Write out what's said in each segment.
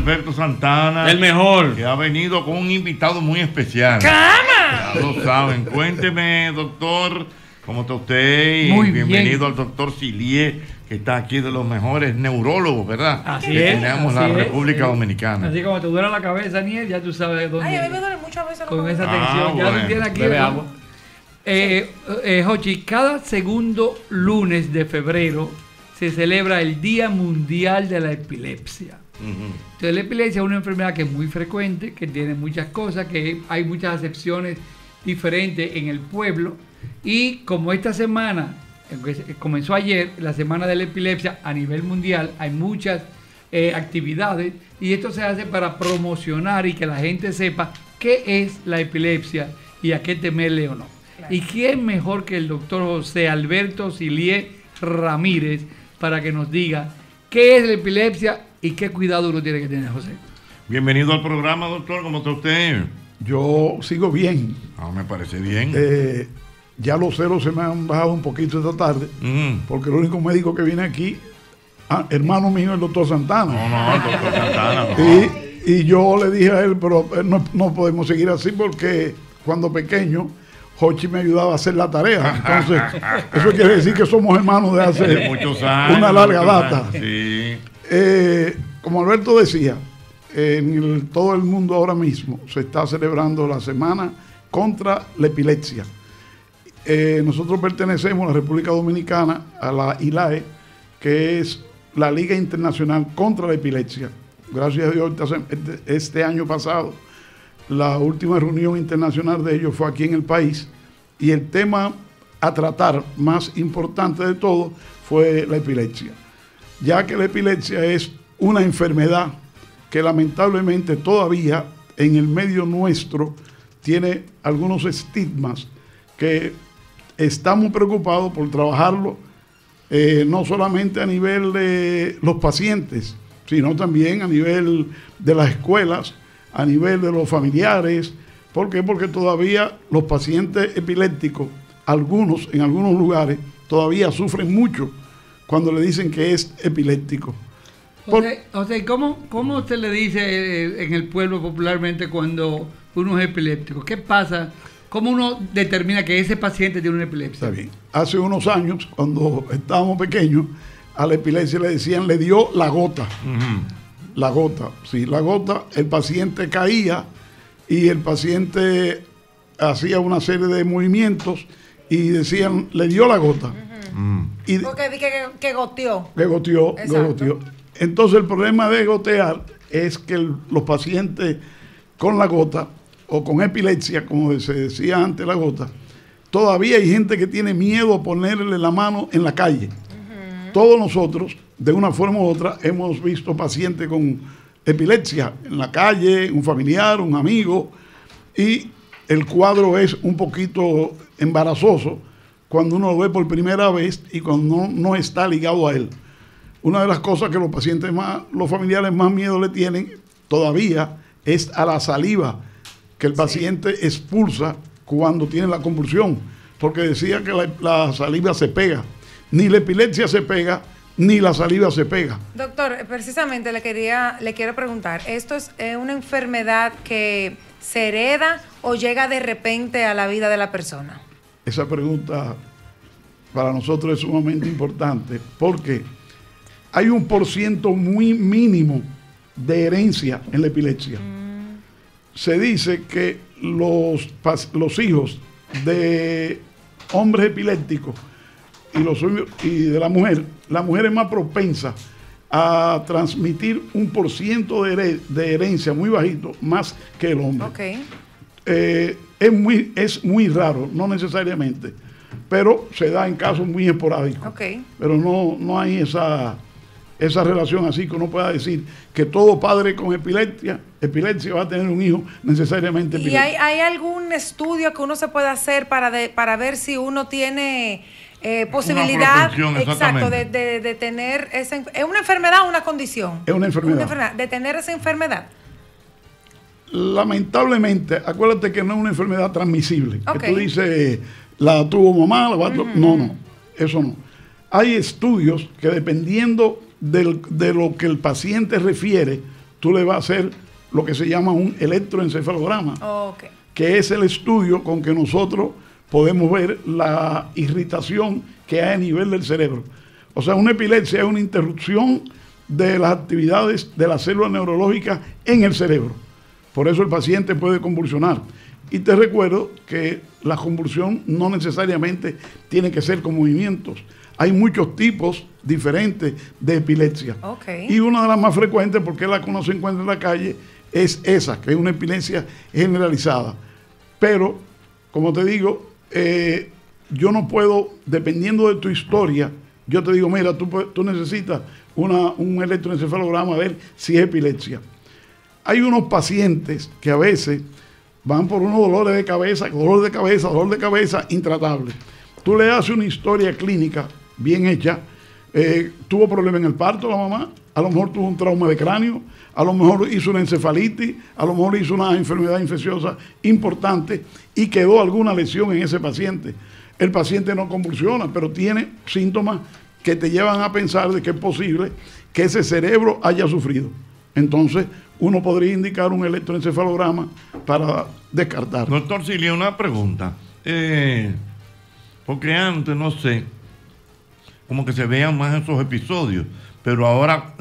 Alberto Santana. El mejor. Que ha venido con un invitado muy especial. ¡Cama! Ya lo saben. Cuénteme, doctor, ¿cómo está usted? Y Muy bienvenido bien. al doctor Silié, que está aquí de los mejores neurólogos, ¿verdad? Así que es, tenemos la así es, República sí. Dominicana. Así como te duele la cabeza, Daniel, ya tú sabes dónde. Ay, a mí me duele mucho a veces. Con esa Ah, tensión, ya bueno. tú tienes aquí. Bebe ¿verdad? agua. Jochi, cada segundo lunes de febrero se celebra el Día Mundial de la Epilepsia. Ujú. Entonces, la epilepsia es una enfermedad que es muy frecuente, que tiene muchas cosas, que hay muchas acepciones diferentes en el pueblo. Y como esta semana, que comenzó ayer, la semana de la epilepsia a nivel mundial, hay muchas actividades y esto se hace para promocionar y que la gente sepa qué es la epilepsia y a qué temerle o no. Claro. ¿Y quién mejor que el doctor José Alberto Silié Ramírez para que nos diga qué es la epilepsia y qué cuidado uno tiene que tener, José? Bienvenido al programa, doctor. ¿Cómo está usted? Yo sigo bien. Ah, me parece bien. Ya los celos se me han bajado un poquito esta tarde, Ujú. porque el único médico que viene aquí, hermano mío, es el doctor Santana. No, el doctor Santana. No. Y yo le dije a él, pero no podemos seguir así porque cuando pequeño, Jochi me ayudaba a hacer la tarea. Entonces, eso quiere decir que somos hermanos de hace De muchos años. una larga muchos data. años, sí. Como Alberto decía, en todo el mundo ahora mismo se está celebrando la semana contra la epilepsia. Nosotros pertenecemos a la República Dominicana a la ILAE, que es la Liga Internacional contra la Epilepsia. Gracias a Dios, este año pasado, la última reunión internacional de ellos fue aquí en el país y el tema a tratar más importante de todo fue la epilepsia, ya que la epilepsia es una enfermedad que lamentablemente todavía en el medio nuestro tiene algunos estigmas que estamos preocupados por trabajarlo, no solamente a nivel de los pacientes, sino también a nivel de las escuelas, a nivel de los familiares. ¿Por qué? Porque todavía los pacientes epilépticos, en algunos lugares, todavía sufren mucho cuando le dicen que es epiléptico. José, ¿cómo usted le dice en el pueblo popularmente cuando uno es epiléptico? ¿Qué pasa? ¿Cómo uno determina que ese paciente tiene una epilepsia? Está bien. Hace unos años, cuando estábamos pequeños, a la epilepsia le decían, le dio la gota. Ujú. La gota, sí, la gota, el paciente caía y el paciente hacía una serie de movimientos y decían, le dio la gota. Y Porque vi que goteó. que goteó, que Exacto. goteó. Entonces el problema de gotear es que los pacientes con la gota o con epilepsia, como se decía antes la gota, todavía hay gente que tiene miedo a ponerle la mano en la calle. Todos nosotros, de una forma u otra, hemos visto pacientes con epilepsia en la calle, un familiar, un amigo, y el cuadro es un poquito embarazoso cuando uno lo ve por primera vez y cuando no está ligado a él. Una de las cosas que los familiares más miedo le tienen todavía es a la saliva que el paciente expulsa cuando tiene la convulsión, porque decía que la saliva se pega. Ni la epilepsia se pega, ni la saliva se pega. Doctor, precisamente le quiero preguntar, ¿esto es una enfermedad que se hereda o llega de repente a la vida de la persona? Esa pregunta para nosotros es sumamente importante porque hay un % muy mínimo de herencia en la epilepsia. Se dice que los hijos de hombres epilépticos y de la mujer es más propensa a transmitir un % de herencia muy bajito, más que el hombre. Ok. Es muy raro, no necesariamente, pero se da en casos muy esporádicos. Ok. Pero no hay esa relación así que uno pueda decir que todo padre con epilepsia va a tener un hijo necesariamente ¿Y epiléptico. hay algún estudio que uno se puede hacer para ver si uno tiene posibilidad propensión, exacto exactamente. de tener ¿es una enfermedad o una condición? Es una enfermedad. De tener esa enfermedad. Lamentablemente, acuérdate que no es una enfermedad transmisible. Ok. Que tú dices, la tuvo mamá, no, eso no. Hay estudios que dependiendo de lo que el paciente refiere, tú le vas a hacer lo que se llama un electroencefalograma, que es el estudio con que nosotros podemos ver la irritación que hay a nivel del cerebro. O sea, una epilepsia es una interrupción de las actividades de las células neurológicas en el cerebro. Por eso el paciente puede convulsionar. Y te recuerdo que la convulsión no necesariamente tiene que ser con movimientos. Hay muchos tipos diferentes de epilepsia. Y una de las más frecuentes, porque es la que uno se encuentra en la calle, es esa, que es una epilepsia generalizada. Pero, como te digo, yo no puedo, dependiendo de tu historia, yo te digo, mira, tú necesitas un electroencefalograma a ver si es epilepsia. Hay unos pacientes que a veces van por unos dolores de cabeza intratables. Tú le haces una historia clínica bien hecha, tuvo problemas en el parto la mamá, a lo mejor tuvo un trauma de cráneo, a lo mejor hizo una encefalitis, a lo mejor hizo una enfermedad infecciosa importante y quedó alguna lesión en ese paciente. El paciente no convulsiona, pero tiene síntomas que te llevan a pensar de que es posible que ese cerebro haya sufrido. Entonces, uno podría indicar un electroencefalograma para descartar. Doctor Cilia, una pregunta. Porque antes, no sé, como que se vean más esos episodios, pero ahora,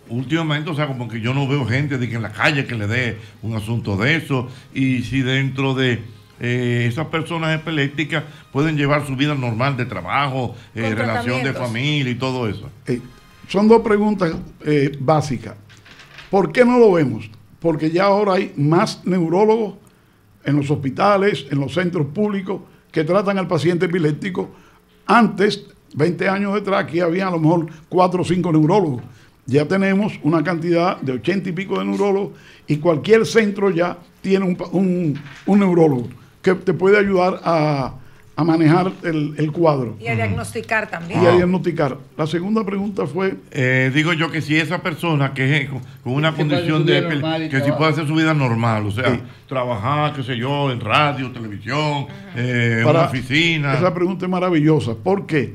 últimamente, o sea, como que yo no veo gente de que en la calle que le dé un asunto de eso, y si dentro de esas personas epilépticas pueden llevar su vida normal de trabajo, relación de familia y todo eso. Son dos preguntas básicas. ¿Por qué no lo vemos? Porque ya ahora hay más neurólogos en los hospitales, en los centros públicos que tratan al paciente epiléptico. Antes, 20 años detrás, aquí había a lo mejor 4 o 5 neurólogos. Ya tenemos una cantidad de 80 y pico de neurólogos y cualquier centro ya tiene un neurólogo que te puede ayudar a manejar el cuadro. Y a diagnosticar también. Y a diagnosticar. La segunda pregunta fue... digo yo que si esa persona que es con una condición de epilepsia, que si puede hacer su vida normal, o sea, trabajar, qué sé yo, en radio, televisión, en una oficina. Esa pregunta es maravillosa. ¿Por qué?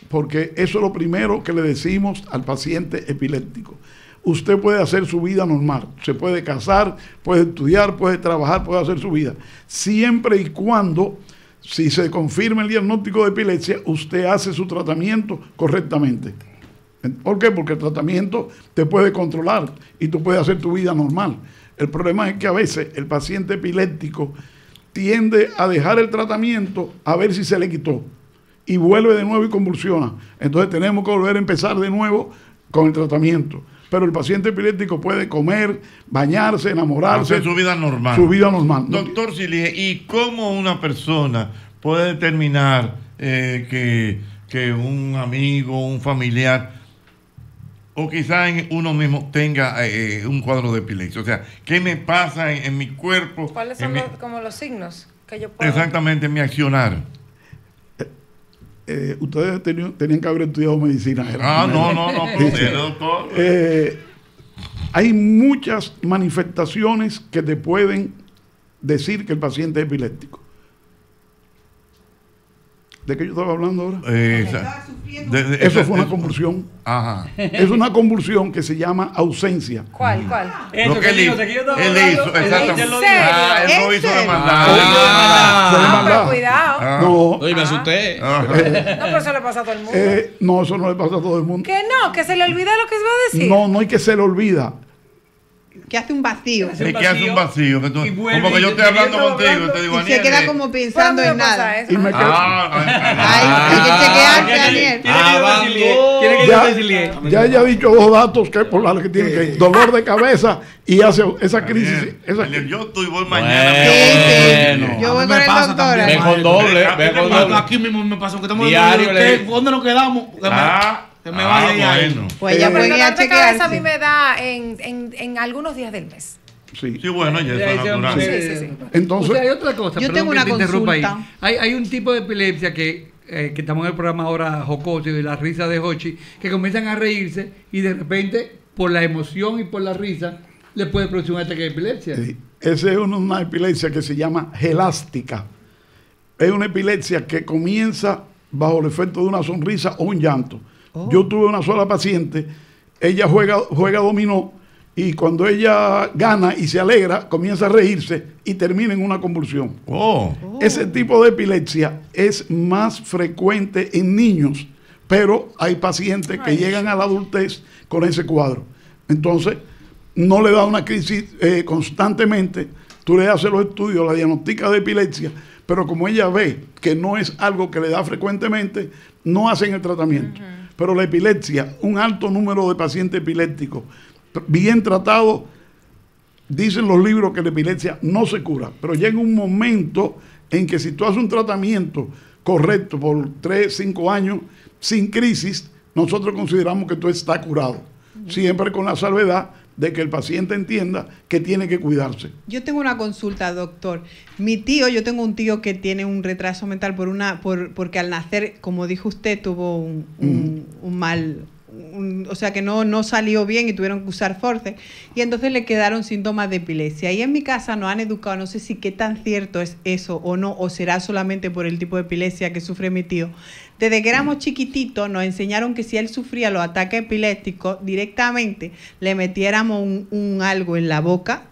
Porque eso es lo primero que le decimos al paciente epiléptico. Usted puede hacer su vida normal, se puede casar, puede estudiar, puede trabajar, puede hacer su vida, siempre y cuando, si se confirma el diagnóstico de epilepsia, usted hace su tratamiento correctamente. ¿Por qué? Porque el tratamiento te puede controlar y tú puedes hacer tu vida normal. El problema es que a veces el paciente epiléptico tiende a dejar el tratamiento a ver si se le quitó y vuelve de nuevo y convulsiona. Entonces tenemos que volver a empezar de nuevo con el tratamiento. Pero el paciente epiléptico puede comer, bañarse, enamorarse. Hacer su vida normal. Su vida normal. Doctor Cilia, ¿y cómo una persona puede determinar que un amigo, un familiar, o quizás uno mismo tenga un cuadro de epilepsia? O sea, ¿qué me pasa en mi cuerpo? ¿Cuáles son como los signos que yo puedo? Exactamente, en mi accionar. Ustedes tenían que haber estudiado medicina. No, doctor. Hay muchas manifestaciones que te pueden decir que el paciente es epiléptico. ¿De qué yo estaba hablando ahora? Eso fue una convulsión. Ajá. Es una convulsión que se llama ausencia. ¿Cuál? Lo que él hizo. Exactamente. Él no hizo demandar. Pero cuidado. No. Oye, me asusté. No, pero eso le pasa a todo el mundo. No, eso no le pasa a todo el mundo. Que no, que se le olvida lo que se va a decir. No hay que se le olvida. Que hace un vacío. Que hace un vacío. Como que yo estoy hablando contigo. Te digo, y se queda como pensando en nada. Y me hay que chequearse, Daniel. Ya ella ha dicho 2 datos que por las que tiene que ir. Dolor de cabeza y hace esa crisis. Yo voy mañana. Yo voy con el doctor. Ven con doble. Aquí mismo me pasó que estamos diario. ¿Dónde nos quedamos? Que me vaya ahí. Pues ya el podía dolor de cabeza a mí chequearse. me da en algunos días del mes. Sí, bueno, ya eso es natural. Sí. Entonces, O sea, hay otra cosa. Yo perdón tengo que una te interrumpa ahí. consulta. Hay un tipo de epilepsia que estamos en el programa ahora jocoso y de la risa de Hochi, que comienzan a reírse y de repente, por la emoción y por la risa, le puede producir un ataque de epilepsia. sí, esa es una epilepsia que se llama gelástica. Es una epilepsia que comienza bajo el efecto de una sonrisa o un llanto. Yo tuve una sola paciente, ella juega dominó y cuando ella gana y se alegra, comienza a reírse y termina en una convulsión. Ese tipo de epilepsia es más frecuente en niños, pero hay pacientes que llegan a la adultez con ese cuadro. Entonces, no le da una crisis constantemente, tú le haces los estudios, la diagnostica de epilepsia, pero como ella ve que no es algo que le da frecuentemente, no hacen el tratamiento. Pero la epilepsia, un alto número de pacientes epilépticos, bien tratados, dicen los libros que la epilepsia no se cura, pero llega un momento en que si tú haces un tratamiento correcto por 3, 5 años, sin crisis, nosotros consideramos que tú estás curado. Siempre con la salvedad de que el paciente entienda que tiene que cuidarse. Yo tengo una consulta, doctor. Yo tengo un tío que tiene un retraso mental porque al nacer, como dijo usted, tuvo un mal... o sea que no salió bien y tuvieron que usar forceps y entonces le quedaron síntomas de epilepsia. Y en mi casa nos han educado, no sé si qué tan cierto es eso o no, o será solamente por el tipo de epilepsia que sufre mi tío. Desde que éramos chiquititos nos enseñaron que si él sufría los ataques epilépticos, directamente le metiéramos un algo en la boca.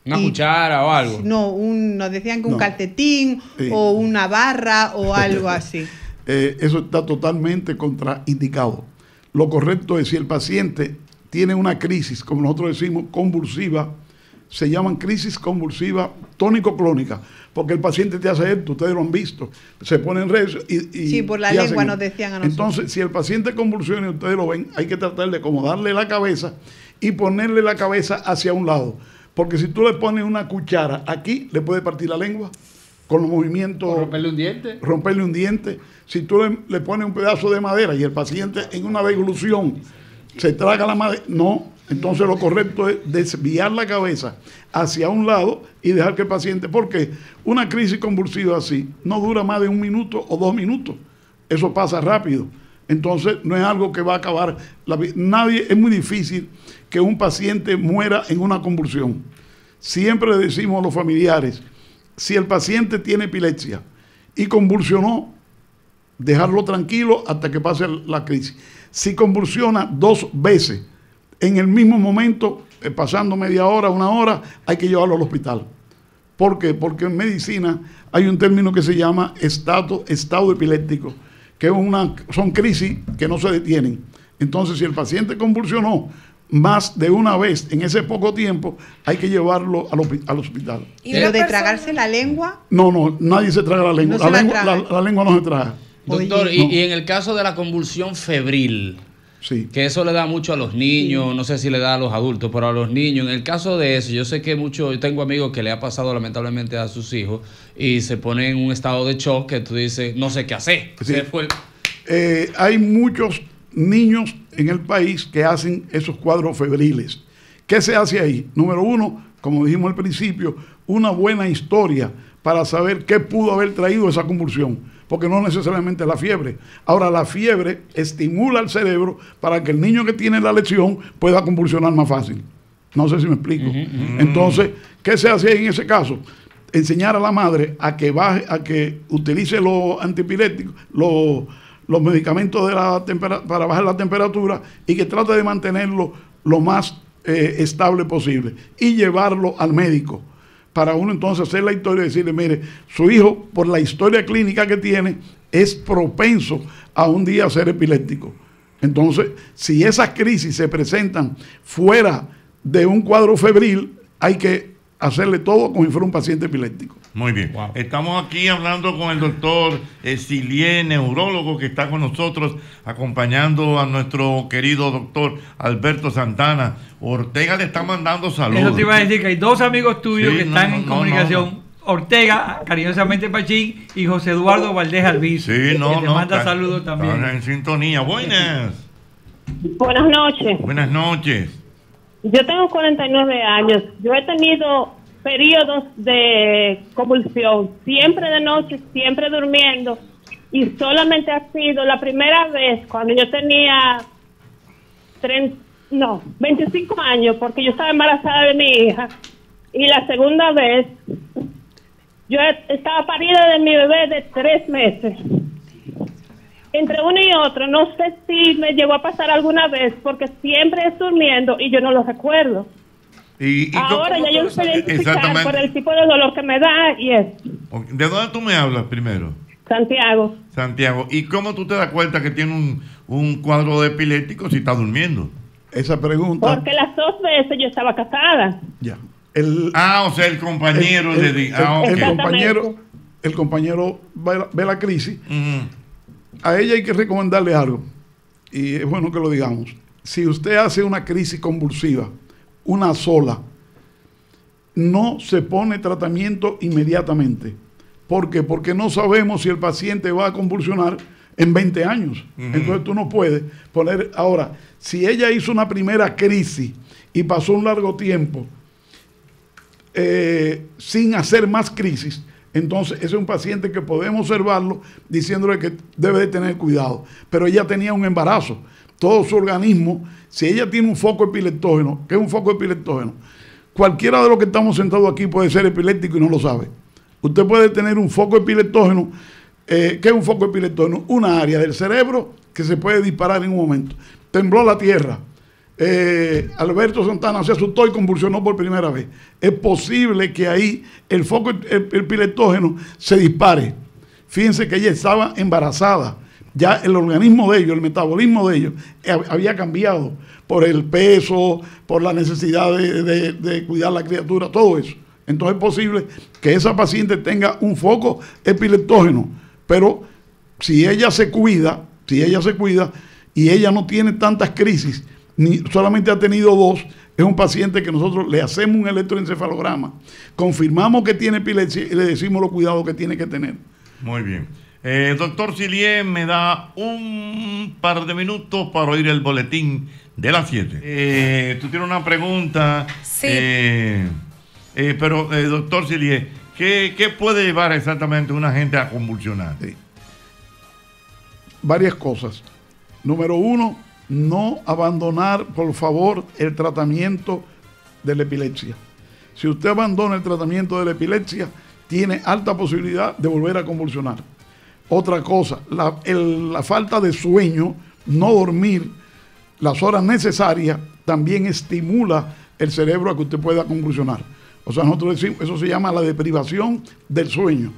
¿Una cuchara o algo? No, nos decían que un calcetín o una barra o algo así. Eso está totalmente contraindicado. Lo correcto es si el paciente tiene una crisis, como nosotros decimos, convulsiva, se llaman crisis convulsiva tónico-clónica, porque el paciente te hace esto, ustedes lo han visto, se pone en redes y sí, por la lengua nos decían a nosotros. Entonces, si el paciente convulsiona y ustedes lo ven, hay que tratar de acomodarle la cabeza y ponerle la cabeza hacia un lado, porque si tú le pones una cuchara aquí, le puede partir la lengua con los movimientos. ¿O romperle un diente? Romperle un diente. Si tú le pones un pedazo de madera y el paciente en una deglución se traga la madera, no. Entonces lo correcto es desviar la cabeza hacia un lado y dejar que el paciente, porque una crisis convulsiva así no dura más de 1 minuto o 2 minutos. Eso pasa rápido. Entonces no es algo que va a acabar la vida. Es muy difícil que un paciente muera en una convulsión. Siempre le decimos a los familiares, si el paciente tiene epilepsia y convulsionó, dejarlo tranquilo hasta que pase la crisis. Si convulsiona 2 veces en el mismo momento, pasando media hora, 1 hora, hay que llevarlo al hospital. ¿Por qué? Porque en medicina hay un término que se llama estado epiléptico, que son crisis que no se detienen. Entonces, si el paciente convulsionó más de una vez en ese poco tiempo, hay que llevarlo al hospital. ¿Y lo de tragarse la lengua? No, nadie se traga la lengua. La lengua no se traga. Doctor, y en el caso de la convulsión febril, sí, que eso le da mucho a los niños, sí, no sé si le da a los adultos, pero a los niños, en el caso de eso, yo sé que yo tengo amigos que le ha pasado lamentablemente a sus hijos y se ponen en un estado de shock que tú dices, no sé qué hacer. Sí. Hay muchos niños en el país que hacen esos cuadros febriles. ¿Qué se hace ahí? Número 1, como dijimos al principio, una buena historia para saber qué pudo haber traído esa convulsión, porque no necesariamente la fiebre. Ahora, la fiebre estimula el cerebro para que el niño que tiene la lesión pueda convulsionar más fácil. No sé si me explico. Entonces, ¿qué se hace en ese caso? Enseñar a la madre a que utilice los antiepilépticos, los medicamentos para bajar la temperatura y que trate de mantenerlo lo más estable posible y llevarlo al médico para uno entonces hacer la historia y decirle, mire, su hijo por la historia clínica que tiene es propenso a un día ser epiléptico. Entonces, si esas crisis se presentan fuera de un cuadro febril, hay que hacerle todo como si fuera un paciente epiléptico. Muy bien. Wow. Estamos aquí hablando con el doctor Sillier, neurólogo, que está con nosotros, acompañando a nuestro querido doctor Alberto Santana. Ortega le está mandando saludos. Eso te iba a decir que hay 2 amigos tuyos que están en comunicación. Ortega, cariñosamente Pachín, y José Eduardo Valdés Alviso. Sí, que te manda saludos también. Están en sintonía. Buenas. Buenas noches. Buenas noches. Yo tengo 49 años. Yo he tenido periodos de convulsión, siempre de noche, siempre durmiendo, y solamente ha sido la primera vez cuando yo tenía 25 años, porque yo estaba embarazada de mi hija, y la segunda vez yo estaba parida de mi bebé de 3 meses. Entre uno y otro, no sé si me llegó a pasar alguna vez, porque siempre es durmiendo y yo no lo recuerdo. Ahora ya yo sé identificar exactamente por el tipo de dolor que me da y es ¿De dónde tú me hablas primero? Santiago. Santiago. ¿Y cómo tú te das cuenta que tiene un cuadro de epiléptico si está durmiendo? Esa pregunta. Porque las 2 veces yo estaba casada. Ya. O sea, el compañero le dijo. El compañero ve la crisis. A ella hay que recomendarle algo. Y es bueno que lo digamos. Si usted hace una crisis convulsiva, una sola, no se pone tratamiento inmediatamente. ¿Por qué? Porque no sabemos si el paciente va a convulsionar en 20 años. Entonces tú no puedes poner... Ahora, si ella hizo una primera crisis y pasó un largo tiempo sin hacer más crisis, entonces ese es un paciente que podemos observarlo diciéndole que debe de tener cuidado. Pero ella tenía un embarazo. Todo su organismo, si ella tiene un foco epileptógeno, ¿qué es un foco epileptógeno? Cualquiera de los que estamos sentados aquí puede ser epiléptico y no lo sabe. Usted puede tener un foco epileptógeno. ¿Qué es un foco epileptógeno? Una área del cerebro que se puede disparar en un momento. Tembló la tierra. Alberto Santana se asustó y convulsionó por primera vez. Es posible que ahí el foco epileptógeno se dispare. Fíjense que ella estaba embarazada. Ya el organismo de ellos, el metabolismo de ellos, había cambiado por el peso, por la necesidad de cuidar a la criatura, todo eso. Entonces es posible que esa paciente tenga un foco epileptógeno, pero si ella se cuida y ella no tiene tantas crisis, ni solamente ha tenido 2, es un paciente que nosotros le hacemos un electroencefalograma, confirmamos que tiene epilepsia y le decimos los cuidados que tiene que tener. Muy bien. Doctor Sillier, me da un par de minutos para oír el boletín de las 7. Tú tienes una pregunta. Sí. Pero, doctor Sillier, ¿qué puede llevar exactamente a una gente a convulsionar? Sí. Varias cosas. Número 1, no abandonar, por favor, el tratamiento de la epilepsia. Si usted abandona el tratamiento de la epilepsia, tiene alta posibilidad de volver a convulsionar. Otra cosa, la falta de sueño, no dormir las horas necesarias, también estimula el cerebro a que usted pueda convulsionar. O sea, nosotros decimos, eso se llama la deprivación del sueño.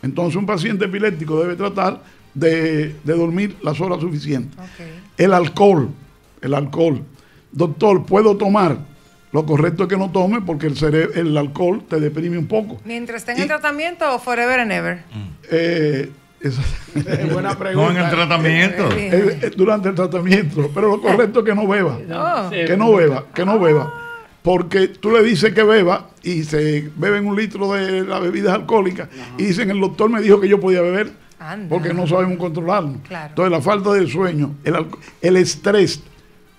Entonces un paciente epiléptico debe tratar de dormir las horas suficientes. Okay. El alcohol. Doctor, ¿puedo tomar? Lo correcto es que no tome porque el alcohol te deprime un poco. ¿Mientras esté en el tratamiento o forever and ever? Buena pregunta. No en el tratamiento. Durante el tratamiento. Pero lo correcto es que no beba. Que no beba. Porque tú le dices que beba y se beben 1 litro de las bebidas alcohólicas y dicen, el doctor me dijo que yo podía beber. Anda. Porque no sabemos controlarlo. Claro. Entonces la falta de sueño, el estrés.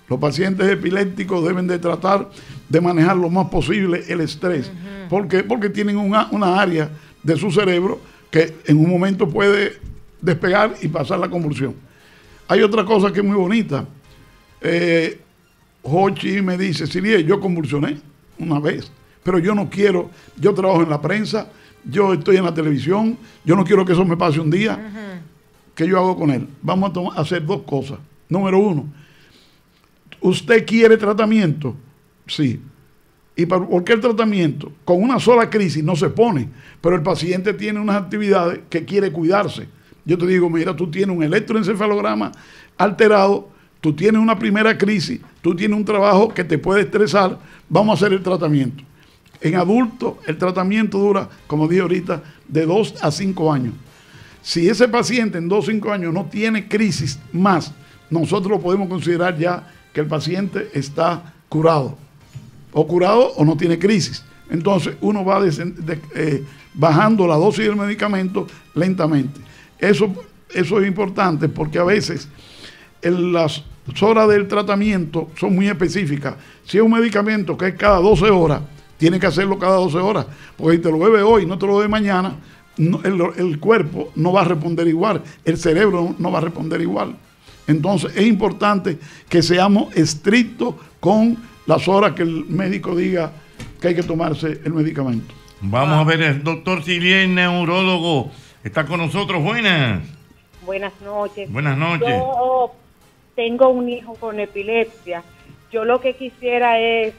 Los pacientes epilépticos deben de tratar de manejar lo más posible el estrés. ¿Por qué? Porque tienen una área de su cerebro que en un momento puede despegar y pasar la convulsión. Hay otra cosa que es muy bonita. Jochi me dice, Sillier, yo convulsioné una vez, pero yo no quiero, yo trabajo en la prensa, yo estoy en la televisión, yo no quiero que eso me pase un día. ¿Qué yo hago con él? Vamos a hacer 2 cosas. Número 1, ¿usted quiere tratamiento? Sí. ¿Y por qué el tratamiento? Con una sola crisis no se pone, pero el paciente tiene unas actividades que quiere cuidarse. Yo te digo, mira, tú tienes un electroencefalograma alterado, tú tienes una primera crisis, tú tienes un trabajo que te puede estresar, vamos a hacer el tratamiento. En adultos, el tratamiento dura, como dije ahorita, de 2 a 5 años. Si ese paciente en 2 o 5 años no tiene crisis más, nosotros lo podemos considerar ya que el paciente está curado. O curado o no tiene crisis. Entonces uno va bajando la dosis del medicamento lentamente. Eso es importante porque a veces las horas del tratamiento son muy específicas. Si es un medicamento que es cada 12 horas, tiene que hacerlo cada 12 horas. Porque si te lo bebe hoy y no te lo bebe mañana, el cuerpo no va a responder igual. El cerebro no va a responder igual. Entonces es importante que seamos estrictos con las horas que el médico diga que hay que tomarse el medicamento. Vamos a ver, el doctor Sillier, neurólogo, está con nosotros. Buenas. Buenas noches. Buenas noches. Yo tengo un hijo con epilepsia. Yo lo que quisiera es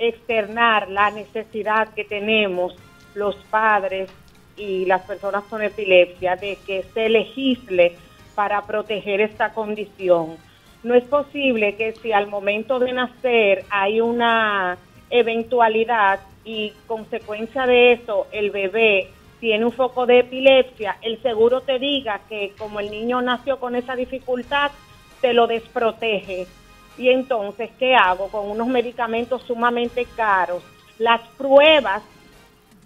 externar la necesidad que tenemos los padres y las personas con epilepsia de que se legisle para proteger esta condición. No es posible que si al momento de nacer hay una eventualidad y consecuencia de eso el bebé tiene un foco de epilepsia, el seguro te diga que como el niño nació con esa dificultad, te lo desprotege. Y entonces, ¿qué hago? Con unos medicamentos sumamente caros, las pruebas,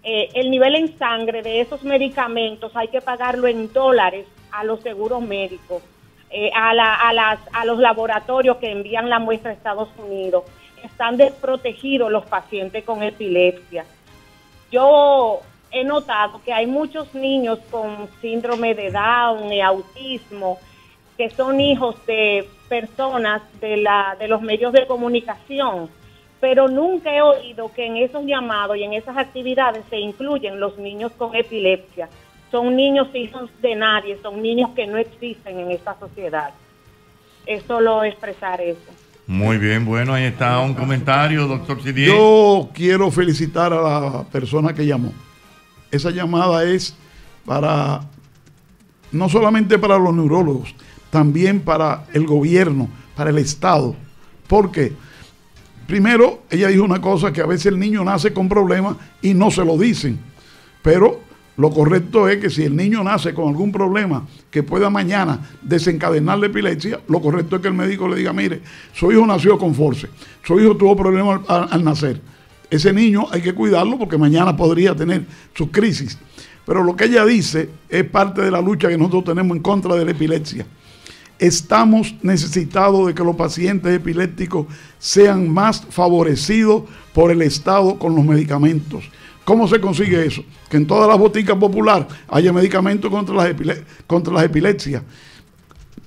el nivel en sangre de esos medicamentos hay que pagarlo en dólares a los seguros médicos, a los laboratorios que envían la muestra a Estados Unidos. Están desprotegidos los pacientes con epilepsia. Yo he notado que hay muchos niños con síndrome de Down y autismo que son hijos de personas de los medios de comunicación, pero nunca he oído que en esos llamados y en esas actividades se incluyen los niños con epilepsia. Son niños hijos de nadie, son niños que no existen en esta sociedad. Es solo expresar eso. Muy bien, bueno, ahí está un comentario, doctor Sidier. Yo quiero felicitar a la persona que llamó. Esa llamada es para, no solamente para los neurólogos, también para el gobierno, para el Estado. ¿Por qué? Primero, ella dijo una cosa, que a veces el niño nace con problemas y no se lo dicen. Pero lo correcto es que si el niño nace con algún problema que pueda mañana desencadenar la epilepsia, lo correcto es que el médico le diga, mire, su hijo nació con force, su hijo tuvo problemas al nacer. Ese niño hay que cuidarlo porque mañana podría tener sus crisis. Pero lo que ella dice es parte de la lucha que nosotros tenemos en contra de la epilepsia. Estamos necesitados de que los pacientes epilépticos sean más favorecidos por el Estado con los medicamentos. ¿Cómo se consigue eso? Que en todas las boticas populares haya medicamentos contra las epilepsias.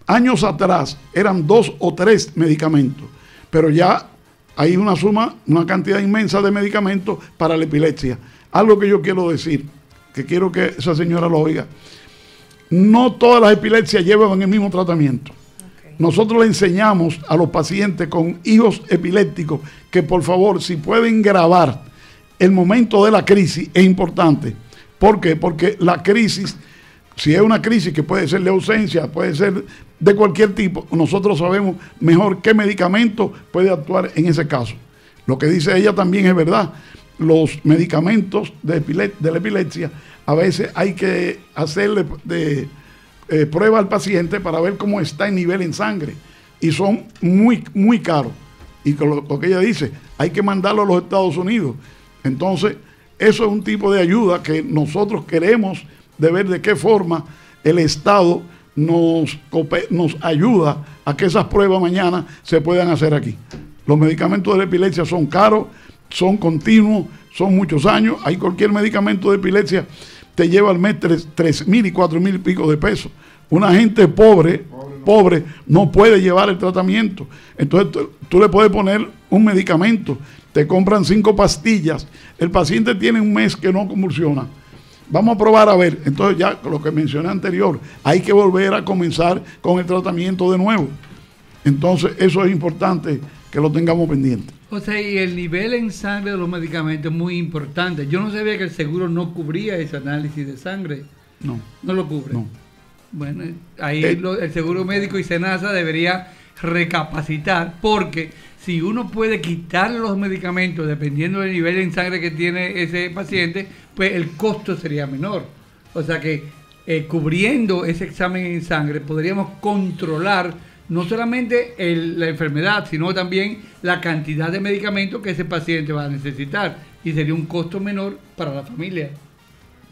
Años atrás eran 2 o 3 medicamentos, pero ya hay una cantidad inmensa de medicamentos para la epilepsia. Algo que yo quiero decir, que quiero que esa señora lo oiga. No todas las epilepsias llevan el mismo tratamiento. Nosotros le enseñamos a los pacientes con hijos epilépticos que por favor, si pueden grabar el momento de la crisis, es importante. ¿Por qué? Porque la crisis, si es una crisis que puede ser de ausencia, puede ser de cualquier tipo, nosotros sabemos mejor qué medicamento puede actuar en ese caso. Lo que dice ella también es verdad. Los medicamentos de la epilepsia, a veces hay que hacerle prueba al paciente para ver cómo está el nivel en sangre. Y son muy, muy caros. Y lo que ella dice, hay que mandarlo a los Estados Unidos. Entonces, eso es un tipo de ayuda que nosotros queremos de ver de qué forma el Estado nos ayuda a que esas pruebas mañana se puedan hacer aquí. Los medicamentos de la epilepsia son caros, son continuos, son muchos años. Hay cualquier medicamento de epilepsia te lleva al mes 3.000 y 4.000 y pico de pesos. Una gente pobre no puede llevar el tratamiento. Entonces tú le puedes poner un medicamento, te compran 5 pastillas, el paciente tiene un mes que no convulsiona. Vamos a probar a ver. Entonces ya lo que mencioné anterior, hay que volver a comenzar con el tratamiento de nuevo. Entonces eso es importante que lo tengamos pendiente. O sea, y el nivel en sangre de los medicamentos es muy importante. Yo no sabía que el seguro no cubría ese análisis de sangre. No. No lo cubre. No. Bueno, ahí el seguro médico y SENASA debería recapacitar, porque si uno puede quitarle los medicamentos dependiendo del nivel en sangre que tiene ese paciente, pues el costo sería menor. O sea que cubriendo ese examen en sangre podríamos controlar no solamente la enfermedad, sino también la cantidad de medicamentos que ese paciente va a necesitar, y sería un costo menor para la familia.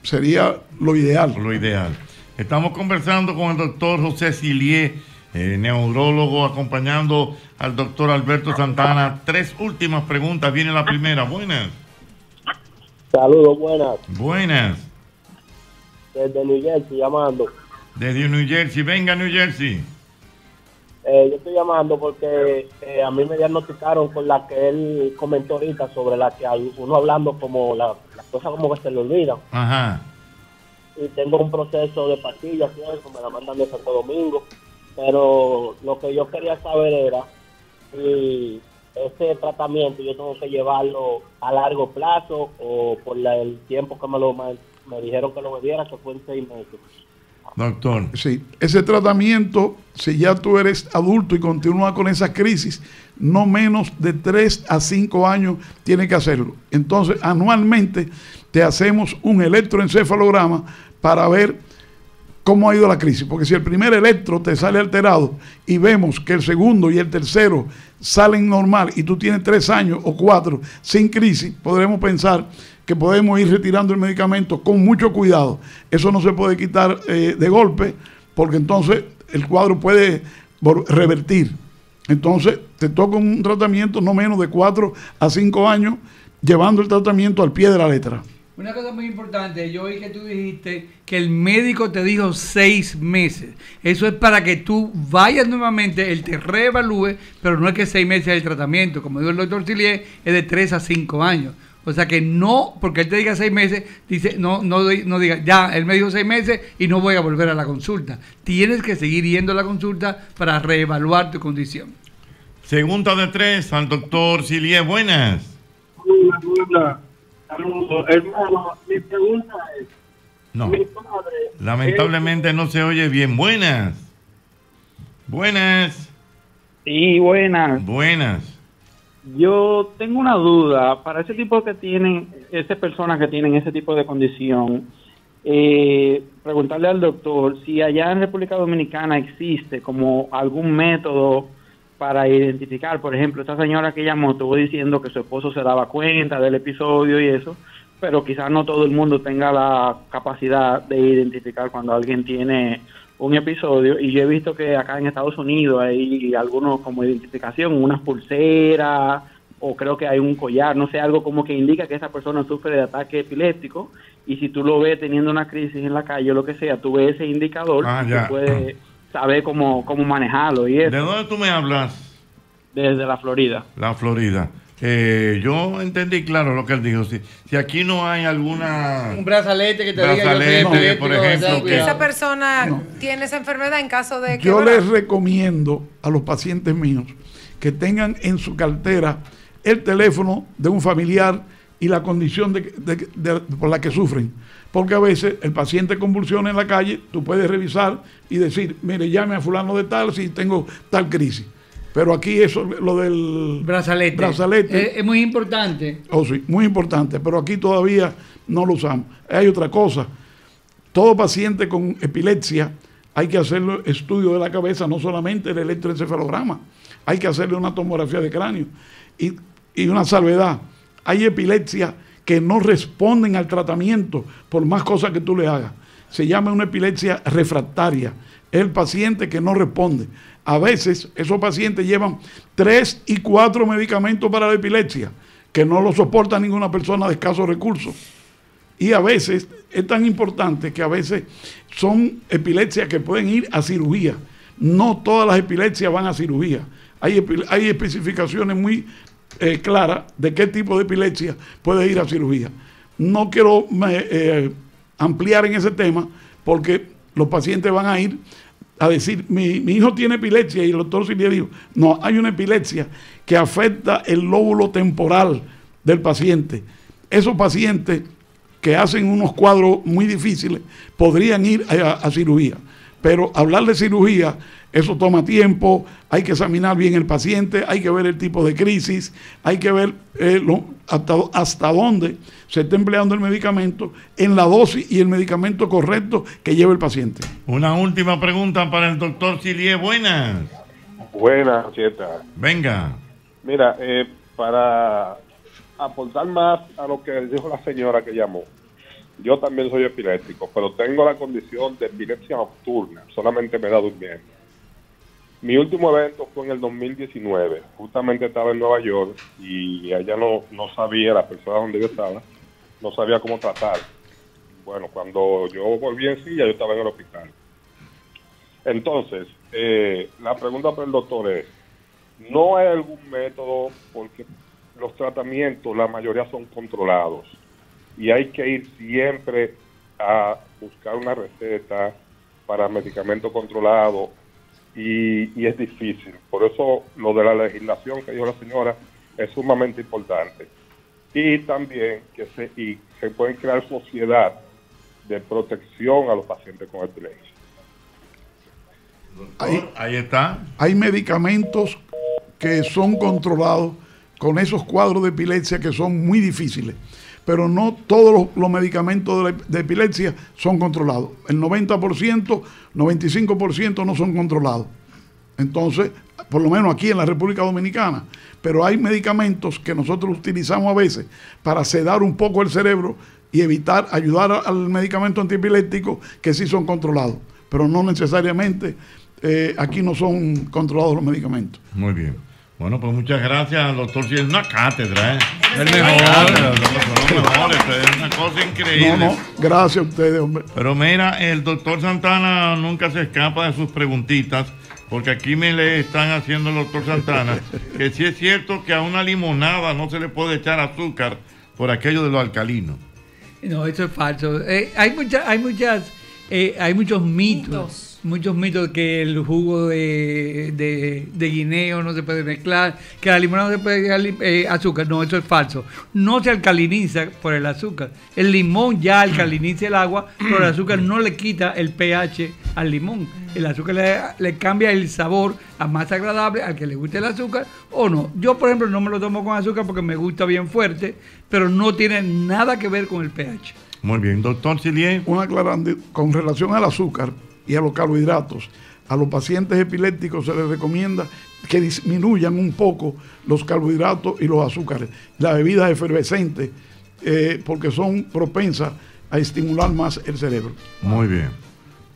Sería lo ideal. Lo ideal. Estamos conversando con el doctor José Sidier, neurólogo, acompañando al doctor Alberto Santana. 3 últimas preguntas. Viene la primera. Buenas. Saludos, buenas. Buenas. Desde New Jersey llamando. Desde New Jersey. Venga, New Jersey. Yo estoy llamando porque a mí me diagnosticaron con la que él comentó ahorita, sobre la que hay uno hablando como las cosas como que se le olvidan. Ajá. Y tengo un proceso de pastillas y eso, me la mandan de Santo Domingo. Pero lo que yo quería saber era si ese tratamiento yo tengo que llevarlo a largo plazo o por el tiempo que me dijeron que lo bebiera, que fue en 6 meses. Doctor. Sí, ese tratamiento, si ya tú eres adulto y continúas con esa crisis, no menos de 3 a 5 años tiene que hacerlo. Entonces, anualmente te hacemos un electroencefalograma para ver cómo ha ido la crisis. Porque si el primer electro te sale alterado y vemos que el segundo y el tercero salen normal y tú tienes 3 años o 4 sin crisis, podremos pensar que podemos ir retirando el medicamento con mucho cuidado. Eso no se puede quitar de golpe, porque entonces el cuadro puede revertir. Entonces te toca un tratamiento no menos de 4 a 5 años, llevando el tratamiento al pie de la letra. Una cosa muy importante, yo oí que tú dijiste que el médico te dijo 6 meses. Eso es para que tú vayas nuevamente, él te reevalúe, pero no es que 6 meses es el tratamiento. Como dijo el doctor Sillier, es de 3 a 5 años. O sea que no, porque él te diga 6 meses, dice, no diga, ya, él me dijo 6 meses y no voy a volver a la consulta. Tienes que seguir yendo a la consulta para reevaluar tu condición. Segunda de 3 al doctor Sillier. Buenas. Buenas. Saludos. Hermano, mi pregunta es, No, mi padre... lamentablemente no se oye bien. Buenas. Buenas. Sí, buenas. Buenas. Yo tengo una duda para ese tipo que tienen, esas personas que tienen ese tipo de condición. Preguntarle al doctor si allá en República Dominicana existe como algún método para identificar, por ejemplo, esta señora que llamó estuvo diciendo que su esposo se daba cuenta del episodio y eso, pero quizás no todo el mundo tenga la capacidad de identificar cuando alguien tiene un episodio, y yo he visto que acá en Estados Unidos hay algunos como identificación, unas pulseras, o creo que hay un collar, no sé, algo como que indica que esa persona sufre de ataque epiléptico, y si tú lo ves teniendo una crisis en la calle o lo que sea, tú ves ese indicador y tú puedes saber cómo manejarlo y eso. ¿De dónde tú me hablas? Desde la Florida. La Florida. Yo entendí claro lo que él dijo. Si aquí no hay alguna... Un brazalete que te diga, por ejemplo, que esa persona tiene esa enfermedad en caso de que... Yo les recomiendo a los pacientes míos que tengan en su cartera el teléfono de un familiar y la condición por la que sufren. Porque a veces el paciente convulsiona en la calle, tú puedes revisar y decir, mire, llame a fulano de tal si tengo tal crisis. Pero aquí eso, lo del brazalete es muy importante. Oh, sí, muy importante, pero aquí todavía no lo usamos. Hay otra cosa, todo paciente con epilepsia hay que hacerle estudio de la cabeza, no solamente el electroencefalograma, hay que hacerle una tomografía de cráneo. Y una salvedad, hay epilepsia que no responden al tratamiento por más cosas que tú le hagas. Se llama una epilepsia refractaria, es el paciente que no responde. A veces esos pacientes llevan 3 y 4 medicamentos para la epilepsia, que no lo soporta ninguna persona de escasos recursos. Y a veces es tan importante que a veces son epilepsias que pueden ir a cirugía. No todas las epilepsias van a cirugía. Hay especificaciones muy claras de qué tipo de epilepsia puede ir a cirugía. No quiero ampliar en ese tema porque los pacientes van a ir a decir, mi hijo tiene epilepsia, y el doctor Sillier dijo, no, hay una epilepsia que afecta el lóbulo temporal del paciente. Esos pacientes que hacen unos cuadros muy difíciles podrían ir a cirugía, pero hablar de cirugía, eso toma tiempo, hay que examinar bien el paciente, hay que ver el tipo de crisis, hay que ver hasta dónde se está empleando el medicamento, en la dosis y el medicamento correcto que lleve el paciente. Una última pregunta para el doctor Sillier. Buenas. Buenas, Cheta. Venga. Mira, para aportar más a lo que dijo la señora que llamó, yo también soy epiléptico, pero tengo la condición de epilepsia nocturna, solamente me da durmiendo. Mi último evento fue en el 2019, justamente estaba en Nueva York y allá no sabía, la persona donde yo estaba, no sabía cómo tratar. Bueno, cuando yo volví en silla, yo estaba en el hospital. Entonces, la pregunta para el doctor es, ¿no hay algún método? Porque los tratamientos, la mayoría son controlados y hay que ir siempre a buscar una receta para medicamento controlado y es difícil. Por eso lo de la legislación que dijo la señora es sumamente importante. Y también que se pueden crear sociedad de protección a los pacientes con epilepsia. Ahí está. Hay medicamentos que son controlados con esos cuadros de epilepsia que son muy difíciles, pero no todos los medicamentos de epilepsia son controlados. El 90%, 95% no son controlados. Entonces, por lo menos aquí en la República Dominicana, pero hay medicamentos que nosotros utilizamos a veces para sedar un poco el cerebro y ayudar al medicamento antiepiléptico que sí son controlados, pero no necesariamente aquí no son controlados los medicamentos. Muy bien. Bueno, pues muchas gracias, doctor. Sí, es una cátedra, ¿eh? El mejor. Son los mejores, es una cosa increíble. No, gracias a ustedes, hombre. Pero mira, el doctor Santana nunca se escapa de sus preguntitas, porque aquí me le están haciendo el doctor Santana que sí es cierto que a una limonada no se le puede echar azúcar por aquello de lo alcalino. No, eso es falso. Hay muchos mitos. Muchos mitos que el jugo de guineo no se puede mezclar, que la limonada no se puede echar azúcar. No, eso es falso. No se alcaliniza por el azúcar. El limón ya alcaliniza el agua, pero el azúcar no le quita el pH al limón. El azúcar le cambia el sabor a más agradable al que le guste el azúcar o no. Yo, por ejemplo, no me lo tomo con azúcar porque me gusta bien fuerte, pero no tiene nada que ver con el pH. Muy bien, doctor Sillier. Un aclarante con relación al azúcar y a los carbohidratos. A los pacientes epilépticos se les recomienda que disminuyan un poco los carbohidratos y los azúcares, las bebidas efervescentes, porque son propensas a estimular más el cerebro. Muy bien.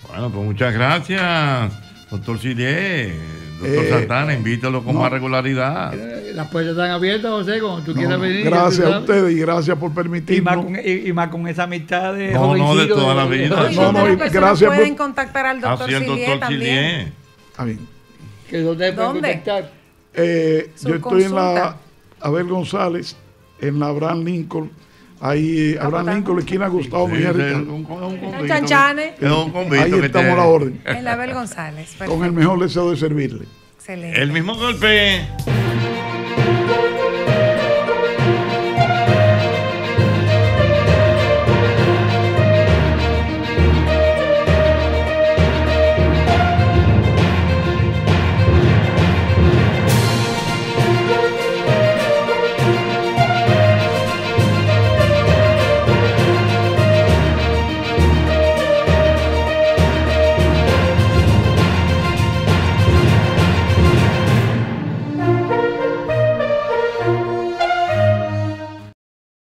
Bueno, pues muchas gracias, doctor Sillier. Doctor Santana, invítalo con más regularidad. Las puertas están abiertas, José, cuando tú quieras venir. Gracias a ustedes y gracias por permitirnos. Y más con esa amistad de no, de toda la vida. Gracias. Pueden contactar al doctor Sillier también. ¿Dónde pueden contactar? Yo estoy en la Abel González, en la Abraham Lincoln. Ahí, Abraham Lincoln, esquina Gustavo Miguel. Ahí estamos a la orden. En la Abel González. Con el mejor deseo de servirle. Excelente. El mismo golpe.